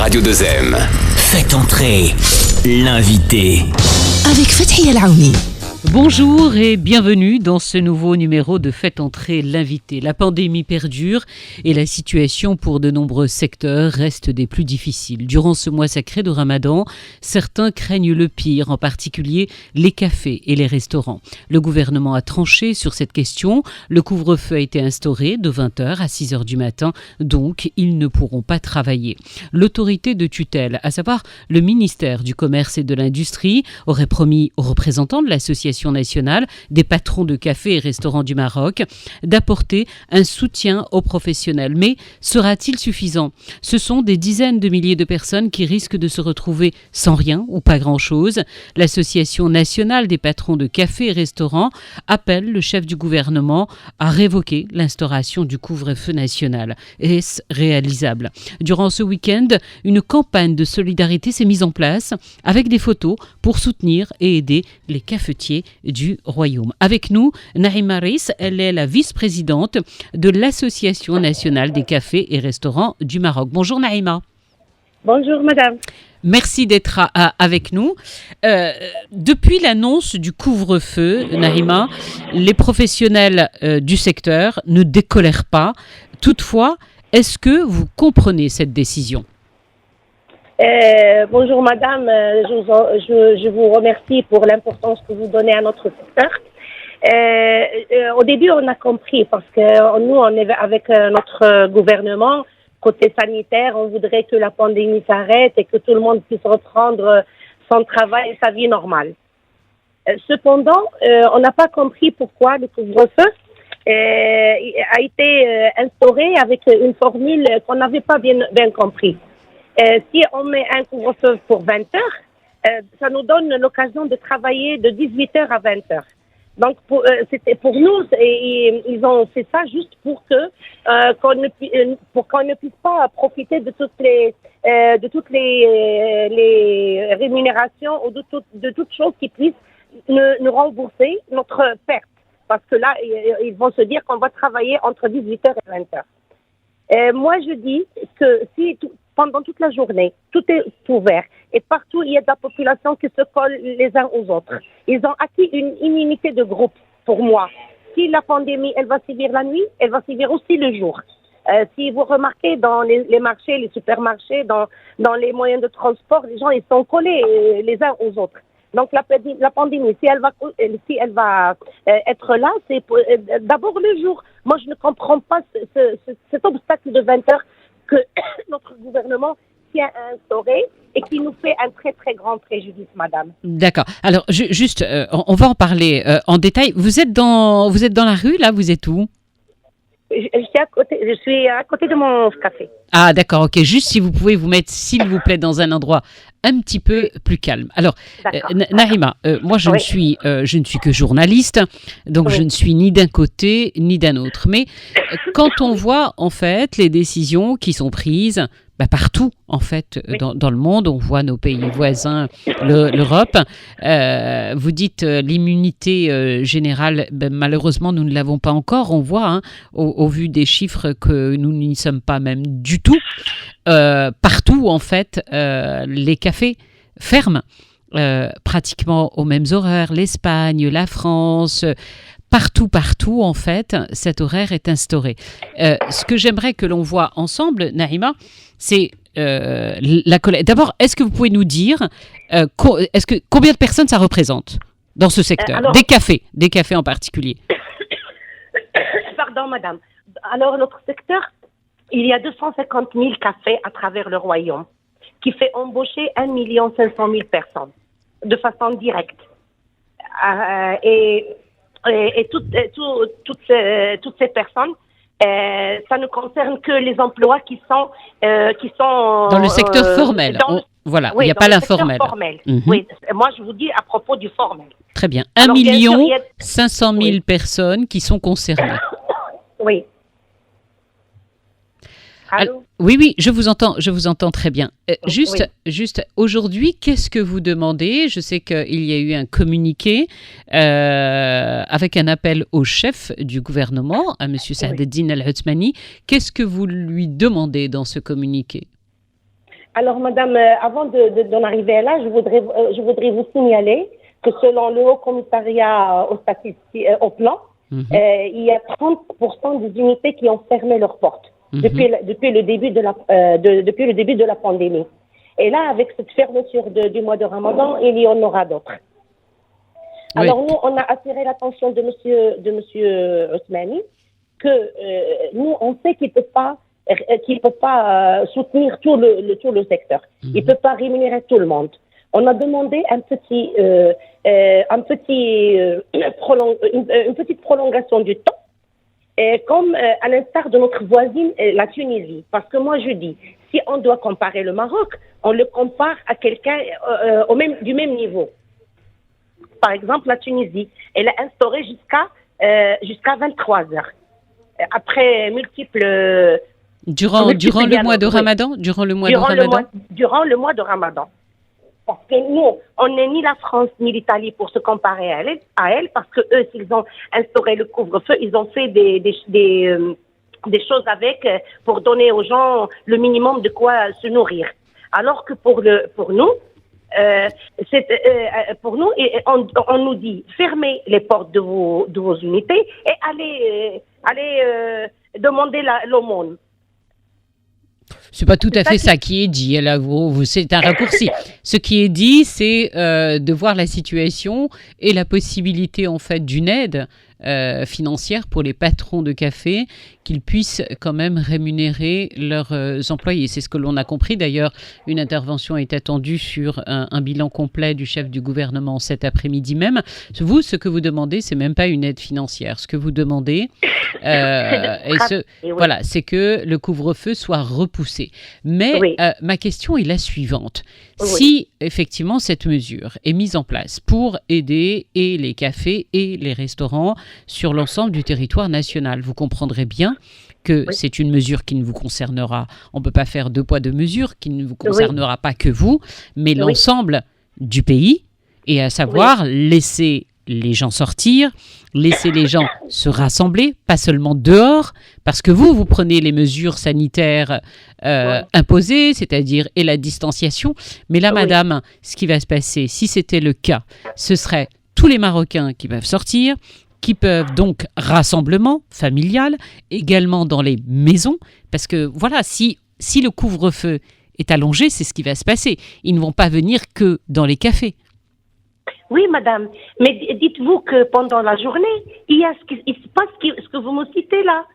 Radio 2M. Faites entrer l'invité. Avec Fathia El-Aouni. Bonjour et bienvenue dans ce nouveau numéro de Faites entrer l'invité. La pandémie perdure et la situation pour de nombreux secteurs reste des plus difficiles. Durant ce mois sacré de Ramadan, certains craignent le pire, en particulier les cafés et les restaurants. Le gouvernement a tranché sur cette question. Le couvre-feu a été instauré de 20h à 6h du matin, donc ils ne pourront pas travailler. L'autorité de tutelle, à savoir le ministère du Commerce et de l'Industrie, aurait promis aux représentants de l'Association nationale des patrons de cafés et restaurants du Maroc d'apporter un soutien aux professionnels. Mais sera-t-il suffisant ? Ce sont des dizaines de milliers de personnes qui risquent de se retrouver sans rien ou pas grand-chose. L'Association nationale des patrons de cafés et restaurants appelle le chef du gouvernement à révoquer l'instauration du couvre-feu national. Est-ce réalisable ? Durant ce week-end, une campagne de solidarité s'est mise en place avec des photos pour soutenir et aider les cafetiers du Royaume. Avec nous, Naïma Riss, elle est la vice-présidente de l'Association nationale des cafés et restaurants du Maroc. Bonjour Naïma. Bonjour madame. Merci d'être avec nous. Depuis l'annonce du couvre-feu, Naïma, les professionnels du secteur ne décolèrent pas. Toutefois, est-ce que vous comprenez cette décision ? Bonjour madame, je vous remercie pour l'importance que vous donnez à notre secteur. Au début on a compris parce que nous on est avec notre gouvernement côté sanitaire, on voudrait que la pandémie s'arrête et que tout le monde puisse reprendre son travail et sa vie normale. Cependant, on n'a pas compris pourquoi le couvre-feu a été instauré avec une formule qu'on n'avait pas bien compris. Si on met un couvre-feu pour 20 heures, ça nous donne l'occasion de travailler de 18 heures à 20 heures. Donc, c'était pour nous, ils ont fait ça juste pour qu'on ne puisse pas profiter de toutes les rémunérations ou de toutes choses qui puissent nous rembourser notre perte. Parce que là, ils vont se dire qu'on va travailler entre 18 heures et 20 heures. Moi, je dis que si pendant toute la journée, tout est ouvert et partout il y a de la population qui se colle les uns aux autres. Ils ont acquis une immunité de groupe pour moi. Si la pandémie, elle va sévir la nuit, elle va sévir aussi le jour. Si vous remarquez dans les marchés, les supermarchés, dans les moyens de transport, les gens ils sont collés les uns aux autres. Donc la pandémie, si elle va être là, c'est d'abord le jour. Moi je ne comprends pas cet obstacle de 20 heures que notre gouvernement tient à instaurer et qui nous fait un très très grand préjudice, madame. D'accord. Alors juste, on va en parler en détail. Vous êtes dans la rue là, vous êtes où ? Je suis à côté de mon café. Ah d'accord, ok. Juste si vous pouvez vous mettre, s'il vous plaît, dans un endroit un petit peu plus calme. Alors, Naïma, moi je ne suis que journaliste, donc je ne suis ni d'un côté ni d'un autre. Mais quand on voit en fait les décisions qui sont prises partout en fait dans le monde, on voit nos pays voisins, l'Europe. Vous dites l'immunité générale, malheureusement nous ne l'avons pas encore. On voit au vu des chiffres que nous n'y sommes pas même du tout. Partout en fait, les cafés ferment pratiquement aux mêmes horaires. L'Espagne, la France. Partout, en fait, cet horaire est instauré. Ce que j'aimerais que l'on voit ensemble, Naïma, c'est la colère. D'abord, est-ce que vous pouvez nous dire combien de personnes ça représente dans ce secteur ? Des cafés en particulier. Pardon, madame. Alors, notre secteur, il y a 250 000 cafés à travers le royaume qui fait embaucher 1 500 000 personnes de façon directe. Et toutes ces personnes, ça ne concerne que les emplois qui sont dans le secteur formel. Voilà, il n'y a pas l'informel. Mm-hmm. Oui, moi je vous dis à propos du formel. Très bien. 1 500 000 personnes qui sont concernées. Oui. Allô ? Oui, je vous entends très bien. Juste aujourd'hui, qu'est-ce que vous demandez ? Je sais qu'il y a eu un communiqué avec un appel au chef du gouvernement, à M. Saad Eddine Al-Othmani. Qu'est-ce que vous lui demandez dans ce communiqué ? Alors, madame, avant d'en arriver là, je voudrais vous signaler que selon le Haut Commissariat au plan, il y a 30% des unités qui ont fermé leurs portes depuis le début de la pandémie. Et là, avec cette fermeture du mois de Ramadan, il y en aura d'autres. Oui. Alors, nous, on a attiré l'attention de monsieur Ousmani que nous, on sait qu'il peut pas soutenir tout le secteur. Il peut pas rémunérer tout le monde. On a demandé une petite prolongation du temps, comme à l'instar de notre voisine, la Tunisie. Parce que moi, je dis, si on doit comparer le Maroc, on le compare à quelqu'un du même niveau. Par exemple, la Tunisie, elle a instauré jusqu'à 23 heures. Après multiples... Durant le mois de Ramadan? Durant le mois de Ramadan. Parce que nous, on n'est ni la France ni l'Italie pour se comparer à elle, parce que eux, s'ils ont instauré le couvre-feu, ils ont fait des choses avec pour donner aux gens le minimum de quoi se nourrir. Alors que pour nous, on nous dit fermez les portes de vos unités et allez demander l'aumône. C'est pas tout à fait ça qui est dit. Là, c'est un raccourci. Ce qui est dit, c'est de voir la situation et la possibilité en fait d'une aide financière pour les patrons de café, qu'ils puissent quand même rémunérer leurs employés. C'est ce que l'on a compris. D'ailleurs, une intervention est attendue sur un bilan complet du chef du gouvernement cet après-midi même. Vous, ce que vous demandez, c'est même pas une aide financière. Ce que vous demandez, voilà, c'est que le couvre-feu soit repoussé. Mais ma question est la suivante. Si effectivement cette mesure est mise en place pour aider et les cafés et les restaurants sur l'ensemble du territoire national, vous comprendrez bien que c'est une mesure qui ne vous concernera, on ne peut pas faire deux poids deux mesures, qui ne vous concernera pas que vous, mais l'ensemble du pays, et à savoir laisser les gens sortir, laisser les gens se rassembler, pas seulement dehors, parce que vous prenez les mesures sanitaires imposées, c'est-à-dire et la distanciation. Mais là, madame, ce qui va se passer, si c'était le cas, ce serait tous les Marocains qui peuvent sortir, qui peuvent donc rassemblement familial, également dans les maisons, parce que voilà, si le couvre-feu est allongé, c'est ce qui va se passer. Ils ne vont pas venir que dans les cafés. Oui, madame, mais dites-vous que pendant la journée, il se passe ce que vous me citez là.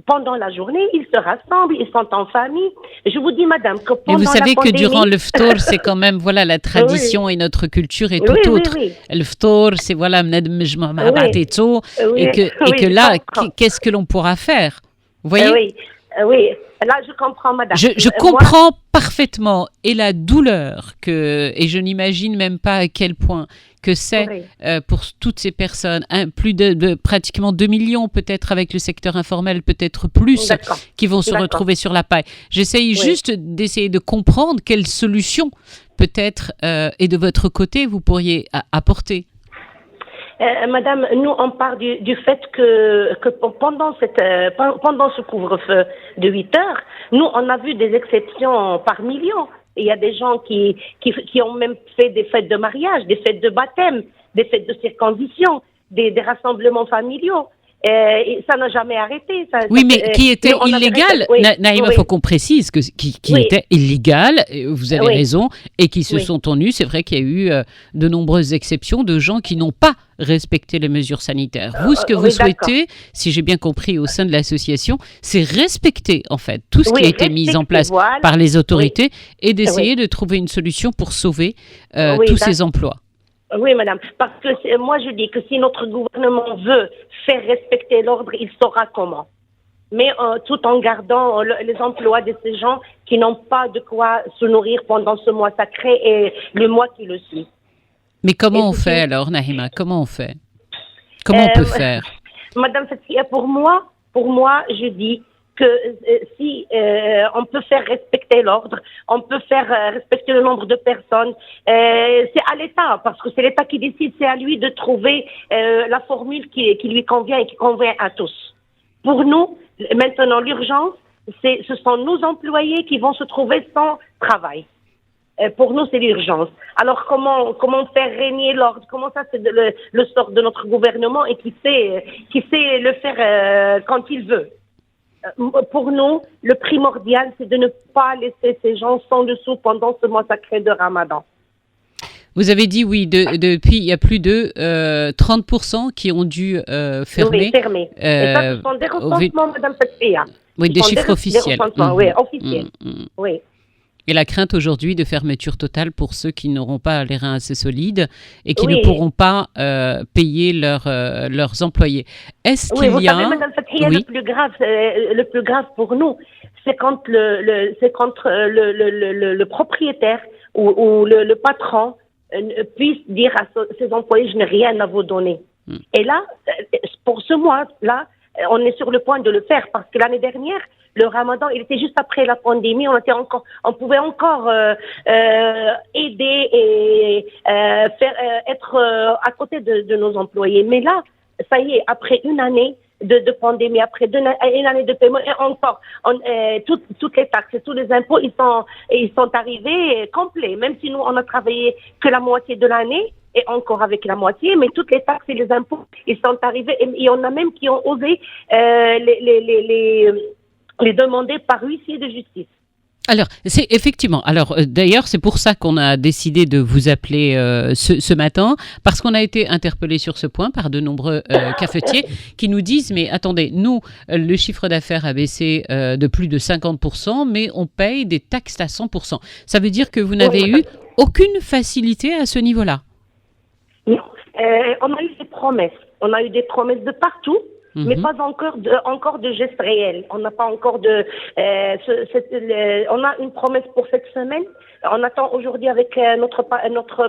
Pendant la journée, ils se rassemblent, ils sont en famille. Je vous dis, madame, que pendant la pandémie... Mais vous savez que durant le ftour, c'est quand même, voilà, la tradition et notre culture est tout autre. Le ftour, c'est, voilà, et que là, qu'est-ce que l'on pourra faire? Vous voyez? Oui, là, je comprends, madame. Je comprends parfaitement, et la douleur et je n'imagine même pas à quel point que c'est pour toutes ces personnes, plus de pratiquement 2 millions peut-être avec le secteur informel, peut-être plus, qui vont se retrouver sur la paille. J'essaye juste d'essayer de comprendre quelle solution peut-être et de votre côté vous pourriez apporter. Madame, nous on part du fait que pendant ce couvre-feu de 8 heures, nous on a vu des exceptions par millions. Il y a des gens qui ont même fait des fêtes de mariage, des fêtes de baptême, des fêtes de circoncision, des rassemblements familiaux. Et ça n'a jamais arrêté. Mais qui était illégal. Naïma, il faut qu'on précise qui était illégal, vous avez raison, et qui se sont tenus. C'est vrai qu'il y a eu de nombreuses exceptions de gens qui n'ont pas respecté les mesures sanitaires. Vous, ce que vous souhaitez, si j'ai bien compris au sein de l'association, c'est respecter en fait tout ce qui a été mis en place par les autorités et d'essayer de trouver une solution pour sauver tous ces emplois. Oui, madame, parce que moi je dis que si notre gouvernement veut faire respecter l'ordre, il saura comment. Mais tout en gardant les emplois de ces gens qui n'ont pas de quoi se nourrir pendant ce mois sacré et le mois qui le suit. Mais comment on fait alors, Naïma? Comment on fait? Comment on peut faire? Madame Fatia, pour moi, je dis que si on peut faire respecter l'ordre, on peut faire respecter le nombre de personnes, c'est à l'État, parce que c'est l'État qui décide, c'est à lui de trouver la formule qui lui convient et qui convient à tous. Pour nous, maintenant, l'urgence, ce sont nos employés qui vont se trouver travail. Pour nous, c'est l'urgence. Alors, comment faire régner l'ordre? Comment ça, c'est le sort de notre gouvernement et qui sait le faire quand il veut. Pour nous, le primordial, c'est de ne pas laisser ces gens sans dessous pendant ce mois sacré de Ramadan. Vous avez dit, oui, depuis, il y a plus de 30% qui ont dû fermer. Oui, fermer. Et ça, ce sont des recensements, Madame Fathia. Oui, des chiffres officiels. Oui, officiels. Oui. Et la crainte aujourd'hui de fermeture totale pour ceux qui n'auront pas les reins assez solides et qui ne pourront pas payer leurs employés. Est-ce qu'il vous y a... savez, Madame Fathia, le plus grave pour nous, c'est quand le propriétaire ou le patron puisse dire à ses employés, je n'ai rien à vous donner. Et là, pour ce mois-là, on est sur le point de le faire parce que l'année dernière, le Ramadan, il était juste après la pandémie. On pouvait encore aider et être à côté de nos employés. Mais là, ça y est, après une année de pandémie, après une année de paiement, et encore, toutes les taxes et tous les impôts, ils sont arrivés complets. Même si nous, on a travaillé que la moitié de l'année, et encore avec la moitié, mais toutes les taxes et les impôts, ils sont arrivés. Et il y en a même qui ont osé les demander par huissier de justice. Alors, c'est effectivement. Alors, d'ailleurs, c'est pour ça qu'on a décidé de vous appeler ce matin, parce qu'on a été interpellé sur ce point par de nombreux cafetiers qui nous disent, mais attendez, nous, le chiffre d'affaires a baissé de plus de 50%, mais on paye des taxes à 100%. Ça veut dire que vous n'avez eu aucune facilité à ce niveau-là? Non. On a eu des promesses. On a eu des promesses de partout. Mais pas encore de gestes réels. On n'a pas encore on a une promesse pour cette semaine. On attend aujourd'hui avec notre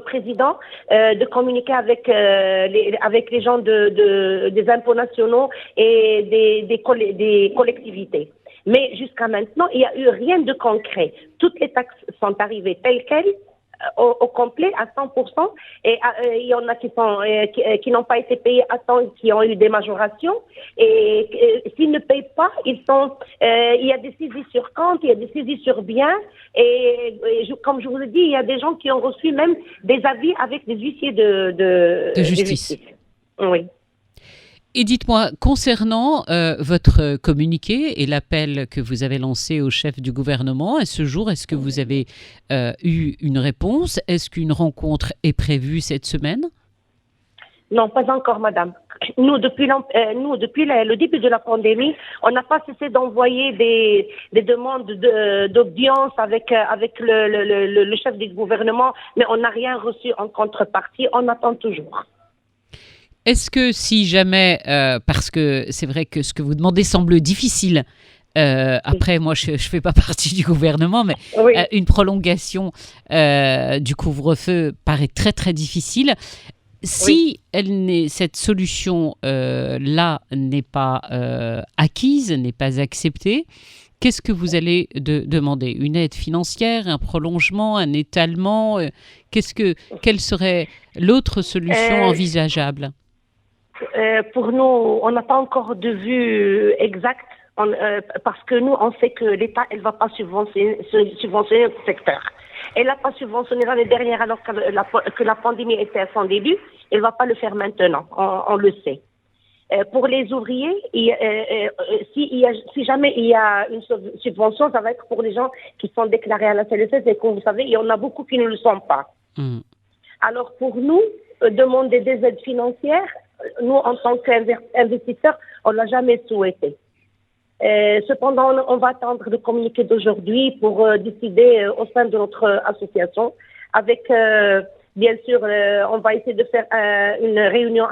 président de communiquer avec les gens des impôts nationaux et des collectivités. Mais jusqu'à maintenant, il n'y a eu rien de concret. Toutes les taxes sont arrivées telles quelles. Au complet à 100%, et il y en a qui n'ont pas été payés à temps, qui ont eu des majorations, et s'ils ne payent pas, il y a des saisies sur compte, il y a des saisies sur biens, et comme je vous ai dit, il y a des gens qui ont reçu même des avis avec des huissiers de justice. Oui. Et dites-moi, concernant votre communiqué et l'appel que vous avez lancé au chef du gouvernement, à ce jour, est-ce que vous avez eu une réponse? Est-ce qu'une rencontre est prévue cette semaine? Non, pas encore, madame. Nous, depuis le début de la pandémie, on n'a pas cessé d'envoyer des demandes d'audience avec le chef du gouvernement, mais on n'a rien reçu en contrepartie. On attend toujours. Est-ce que si jamais, parce que c'est vrai que ce que vous demandez semble difficile, après moi je ne fais pas partie du gouvernement, mais une prolongation du couvre-feu paraît très très difficile. Si cette solution-là n'est pas acquise, n'est pas acceptée, qu'est-ce que vous allez demander? Une aide financière, un prolongement, un étalement? Quelle serait l'autre solution envisageable? Pour nous, on n'a pas encore de vue exacte parce que nous, on sait que l'État, elle va pas subventionner le secteur. Elle n'a pas subventionné l'année dernière alors que la pandémie était à son début. Elle va pas le faire maintenant, on le sait. Pour les ouvriers, si jamais il y a une subvention, ça va être pour les gens qui sont déclarés à la CLSS et comme vous savez, il y en a beaucoup qui ne le sont pas. Alors pour nous, demander des aides financières, nous, en tant qu'investisseurs, on ne l'a jamais souhaité. Cependant, on va attendre le communiqué d'aujourd'hui pour décider au sein de notre association. Bien sûr, on va essayer de faire une réunion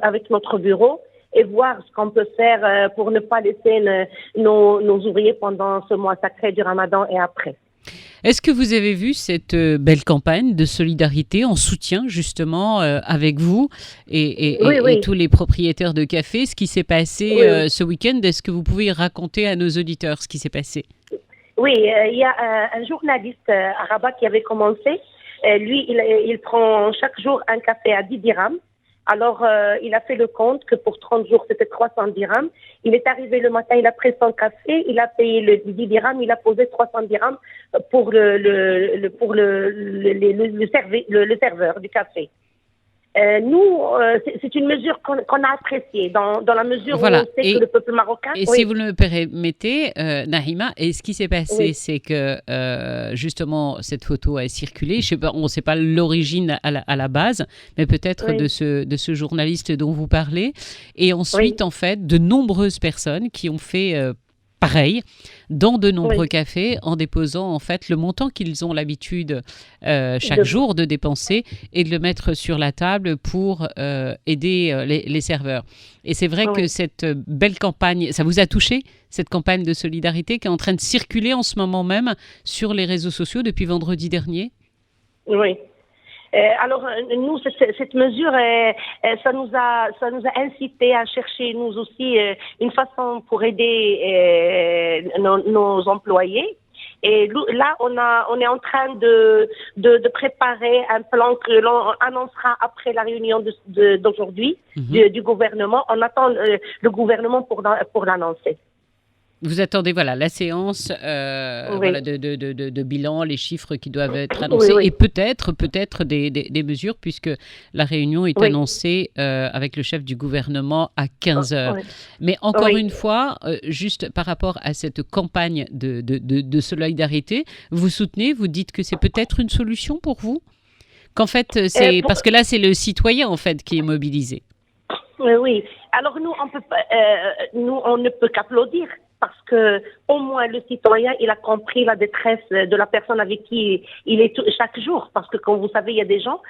avec notre bureau et voir ce qu'on peut faire pour ne pas laisser nos ouvriers pendant ce mois sacré du Ramadan et après. Est-ce que vous avez vu cette belle campagne de solidarité en soutien justement avec vous et tous les propriétaires de café, ce qui s'est passé ce week-end? Est-ce que vous pouvez raconter à nos auditeurs ce qui s'est passé? Oui, il y a un journaliste à Rabat qui avait commencé. Lui, il prend chaque jour un café à 10 dirhams. Alors, il a fait le compte que pour 30 jours, c'était 300 dirhams. Il est arrivé le matin, il a pris son café, il a payé le 10 dirhams, il a posé 300 dirhams pour le serveur du café. Nous, c'est une mesure qu'on a appréciée dans la mesure où on sait que le peuple marocain... Et si vous le permettez, Nahima, et ce qui s'est passé, c'est que justement, cette photo a circulé. Je sais pas, on ne sait pas l'origine à la base, mais peut-être de ce journaliste dont vous parlez. Et ensuite, en fait, de nombreuses personnes qui ont fait... pareil, dans de nombreux cafés, en déposant en fait le montant qu'ils ont l'habitude chaque jour de dépenser et de le mettre sur la table pour aider les serveurs. Et c'est vrai que cette belle campagne, ça vous a touché, cette campagne de solidarité qui est en train de circuler en ce moment même sur les réseaux sociaux depuis vendredi dernier? Oui. Alors, nous, cette mesure, ça nous a incité à chercher, nous aussi, une façon pour aider nos employés. Et là, on est en train de préparer un plan que l'on annoncera après la réunion d'aujourd'hui du gouvernement. On attend le gouvernement pour l'annoncer. Vous attendez la séance de bilan, les chiffres qui doivent être annoncés et peut-être des mesures puisque la réunion est annoncée avec le chef du gouvernement à 15h. Mais encore une fois, juste par rapport à cette campagne de solidarité, vous soutenez, vous dites que c'est peut-être une solution pour vous? Qu'en fait, parce que là, c'est le citoyen en fait qui est mobilisé. Oui. Alors nous, on ne peut qu'applaudir. Parce que au moins le citoyen, il a compris la détresse de la personne avec qui il est chaque jour. Parce que comme vous savez, il y a des gens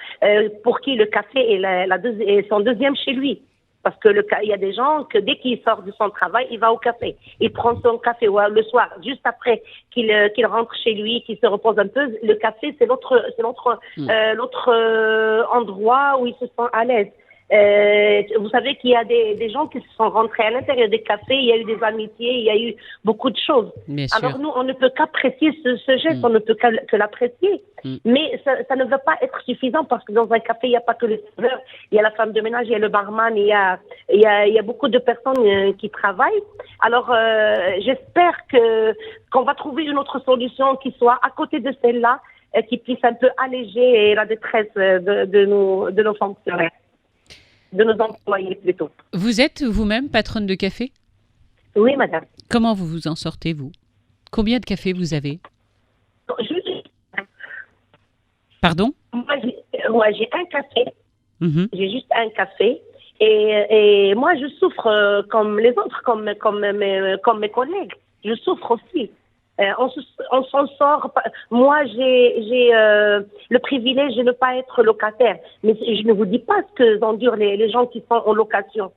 pour qui le café est son deuxième chez lui. Parce que il y a des gens que dès qu'il sort de son travail, il va au café. Il prend son café le soir, juste après qu'il rentre chez lui, qu'il se repose un peu. Le café, c'est l'autre endroit où il se sent à l'aise. Vous savez qu'il y a des gens qui se sont rentrés à l'intérieur des cafés, il y a eu des amitiés, il y a eu beaucoup de choses. Alors nous, on ne peut qu'apprécier ce geste, on ne peut que l'apprécier. Mais ça ne veut pas être suffisant parce que dans un café, il n'y a pas que le serveur, il y a la femme de ménage, il y a le barman, il y a beaucoup de personnes qui travaillent. Alors j'espère qu'on va trouver une autre solution qui soit à côté de celle-là, qui puisse un peu alléger la détresse de nos fonctionnaires. De nos employés plutôt. Vous êtes vous-même patronne de café? Oui, madame. Comment vous vous en sortez, vous? Combien de cafés vous avez? Pardon? Moi, j'ai un café. J'ai juste un café. Et moi, je souffre comme les autres, comme mes collègues. Je souffre aussi. On s'en sort. Moi, j'ai le privilège de ne pas être locataire. Mais je ne vous dis pas ce que endurent les gens qui sont en location.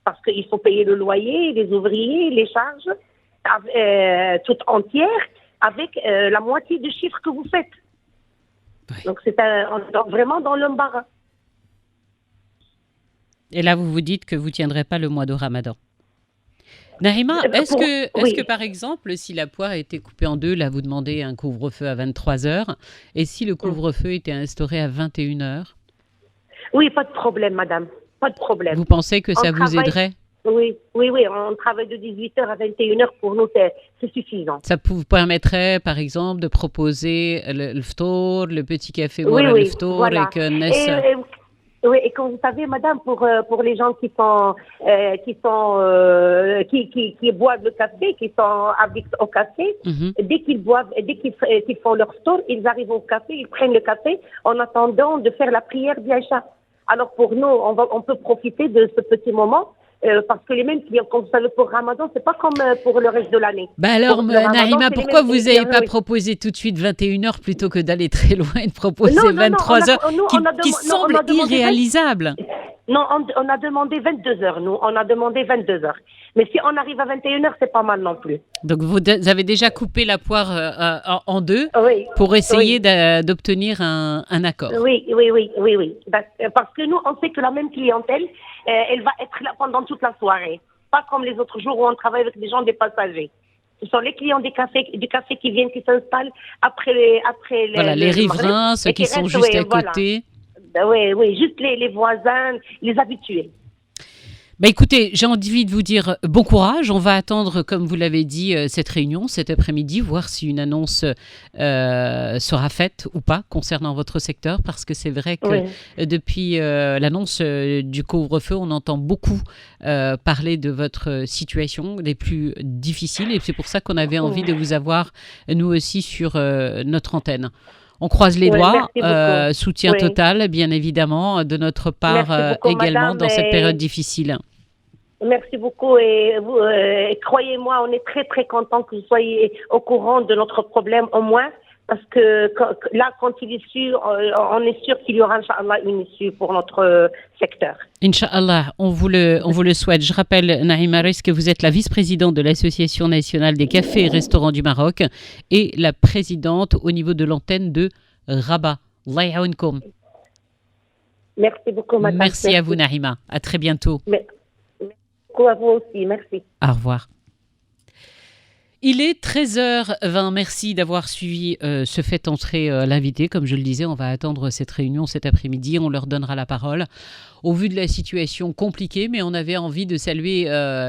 Parce qu'il faut payer le loyer, les ouvriers, les charges, toutes entières, avec la moitié du chiffre que vous faites. Oui. Donc, on est vraiment dans l'embarras. Et là, vous vous dites que vous ne tiendrez pas le mois de Ramadan. Nahima, est-ce que par exemple, si la poire était coupée en deux, là vous demandez un couvre-feu à 23h, et si le couvre-feu était instauré à 21h? Oui, pas de problème, madame, pas de problème. Vous pensez que ça vous aiderait? Oui, on travaille de 18h à 21h, pour nous c'est suffisant. Ça vous permettrait par exemple de proposer le ftour, le petit café ou le ftour avec Oui, et comme vous savez, madame, pour les gens qui boivent le café, qui sont addicts au café, dès qu'ils boivent, dès qu'ils font leur tour, ils arrivent au café, ils prennent le café en attendant de faire la prière d'Aïcha. Alors pour nous, on peut profiter de ce petit moment. Parce que les mêmes clients, comme vous savez, pour Ramadan, c'est pas comme pour le reste de l'année. Alors, Nahima, pourquoi vous n'avez pas proposé tout de suite 21h plutôt que d'aller très loin et de proposer 23h qui semble irréalisable? Non, on a demandé 22h, nous. On a demandé 22h. Mais si on arrive à 21h, c'est pas mal non plus. Donc, vous avez déjà coupé la poire en deux pour essayer d'obtenir un accord. Oui. Parce que nous, on sait que la même clientèle, elle va être là pendant toute la soirée. Pas comme les autres jours où on travaille avec des gens, des passagers. Ce sont les clients du café qui viennent, qui s'installent après les riverains, ceux qui sont juste à côté. oui, juste les voisins, les habitués. Bah écoutez, j'ai envie de vous dire bon courage. On va attendre, comme vous l'avez dit, cette réunion cet après-midi, voir si une annonce sera faite ou pas concernant votre secteur, parce que c'est vrai que depuis l'annonce du couvre-feu, on entend beaucoup parler de votre situation les plus difficiles, et c'est pour ça qu'on avait envie de vous avoir, nous aussi, sur notre antenne. On croise les doigts, soutien total, bien évidemment, de notre part beaucoup, également, madame, dans cette période difficile. Merci beaucoup et vous, croyez-moi, on est très très content que vous soyez au courant de notre problème au moins, parce que là, quand il est sûr, on est sûr qu'il y aura, Inch'Allah, une issue pour notre secteur. Inch'Allah, on vous le souhaite. Je rappelle, Naïma Reis, que vous êtes la vice-présidente de l'Association nationale des cafés et restaurants du Maroc et la présidente au niveau de l'antenne de Rabat. Allah yaounkoum. Merci beaucoup, madame. Merci à vous, Naïma. À très bientôt. Merci beaucoup à vous aussi. Merci. Au revoir. Il est 13h20, merci d'avoir suivi ce fait entrer l'invité. Comme je le disais, on va attendre cette réunion cet après-midi, on leur donnera la parole. Au vu de la situation compliquée, mais on avait envie de saluer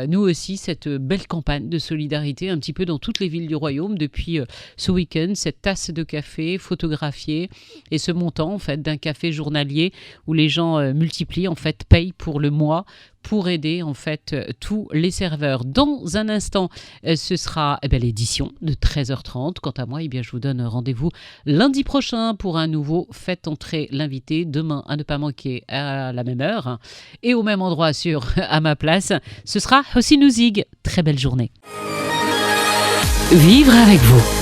nous aussi cette belle campagne de solidarité un petit peu dans toutes les villes du royaume depuis ce week-end, cette tasse de café photographiée et ce montant en fait d'un café journalier où les gens multiplient, en fait payent pour le mois pour aider en fait tous les serveurs. Dans un instant, ce sera l'édition de 13h30. Quant à moi, je vous donne rendez-vous lundi prochain pour un nouveau Faites entrer l'invité. Demain, à ne pas manquer à la même heure et au même endroit à ma place. Ce sera Hossein Ouzig. Très belle journée. Vivre avec vous.